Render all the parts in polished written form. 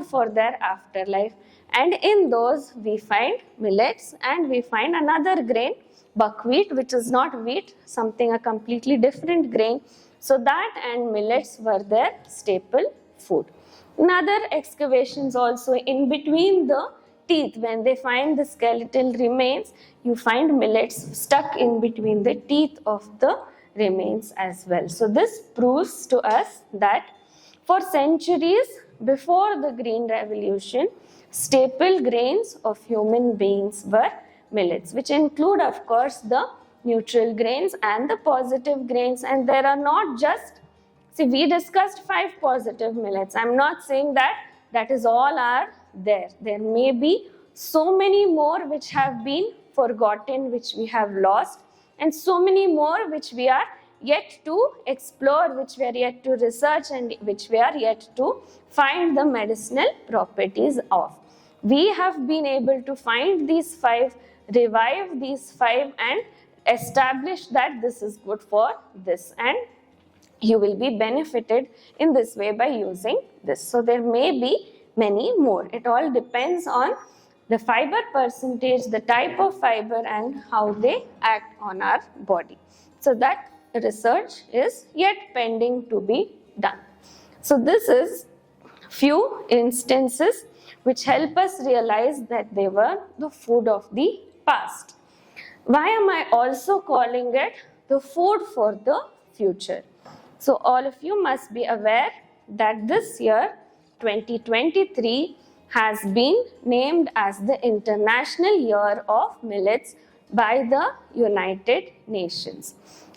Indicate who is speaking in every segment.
Speaker 1: for their afterlife. And in those we find millets and we find another grain, buckwheat, which is not wheat, something a completely different grain. So that and millets were their staple food. In other excavations also, in between the teeth, when they find the skeletal remains, you find millets stuck in between the teeth of the remains as well. So this proves to us that for centuries before the Green Revolution, staple grains of human beings were millets, which include, of course, the neutral grains and the positive grains. And there are not just, see, we discussed 5 positive millets. I'm not saying that is all are there. There may be so many more which have been forgotten, which we have lost, and so many more which we are yet to explore, which we are yet to research, and which we are yet to find the medicinal properties of. We have been able to find these 5, revive these 5 and establish that this is good for this, and you will be benefited in this way by using this. So there may be many more. It all depends on the fiber percentage, the type of fiber, and how they act on our body. So that research is yet pending to be done. So this is few instances which help us realize that they were the food of the past. Why am I also calling it the food for the future? So all of you must be aware that this year, 2023, has been named as the International Year of Millets by the United Nations.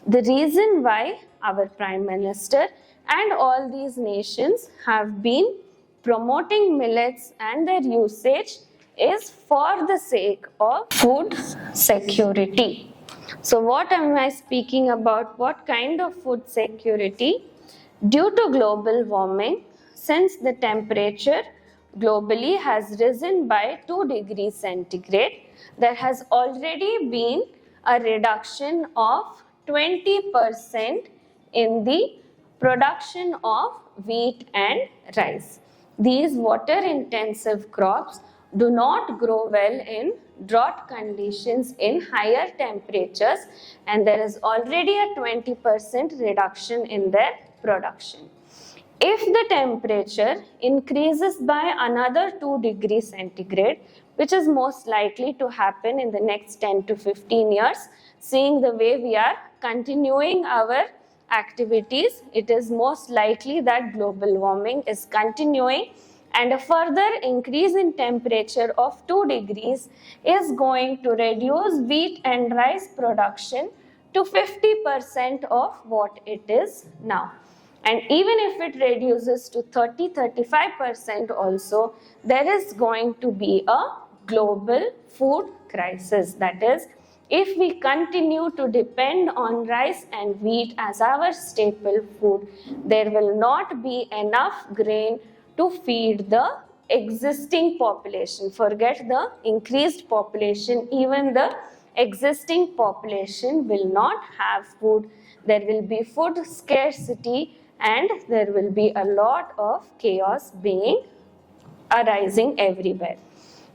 Speaker 1: The reason why our Prime Minister and all these nations have been promoting millets and their usage is for the sake of food security. So what am I speaking about? What kind of food security? Due to global warming, since the temperature globally has risen by 2 degrees centigrade, there has already been a reduction of 20% in the production of wheat and rice. These water-intensive crops do not grow well in drought conditions in higher temperatures, and there is already a 20% reduction in their production. If the temperature increases by another 2 degrees centigrade, which is most likely to happen in the next 10 to 15 years, seeing the way we are continuing our activities, it is most likely that global warming is continuing, and a further increase in temperature of 2 degrees is going to reduce wheat and rice production to 50% of what it is now. And even if it reduces to 30-35% also, there is going to be a global food crisis. That is, if we continue to depend on rice and wheat as our staple food, there will not be enough grain to feed the existing population. Forget the increased population, even the existing population will not have food. There will be food scarcity, and there will be a lot of chaos being arising everywhere.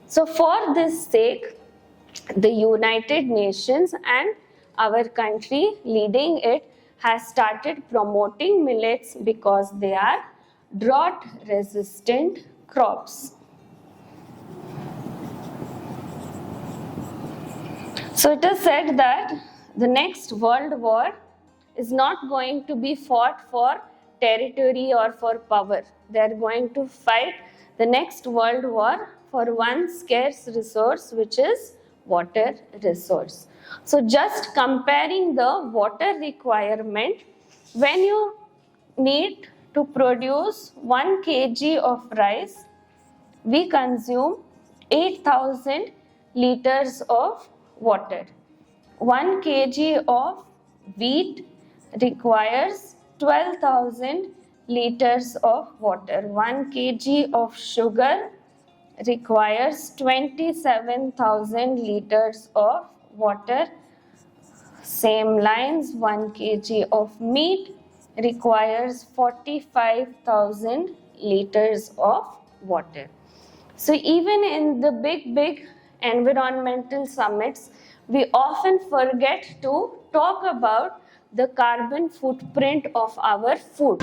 Speaker 1: So for this sake, the United Nations and our country leading it has started promoting millets because they are drought resistant crops. So it is said that the next world war is not going to be fought for territory or for power. They are going to fight the next world war for one scarce resource, which is water resource. So just comparing the water requirement, when you need to produce 1 kg of rice, we consume 8,000 liters of water. 1 kg of wheat requires 12,000 liters of water. 1 kg of sugar requires 27,000 liters of water. Same lines, 1 kg of meat requires 45,000 liters of water. So even in the big environmental summits, we often forget to talk about the carbon footprint of our food.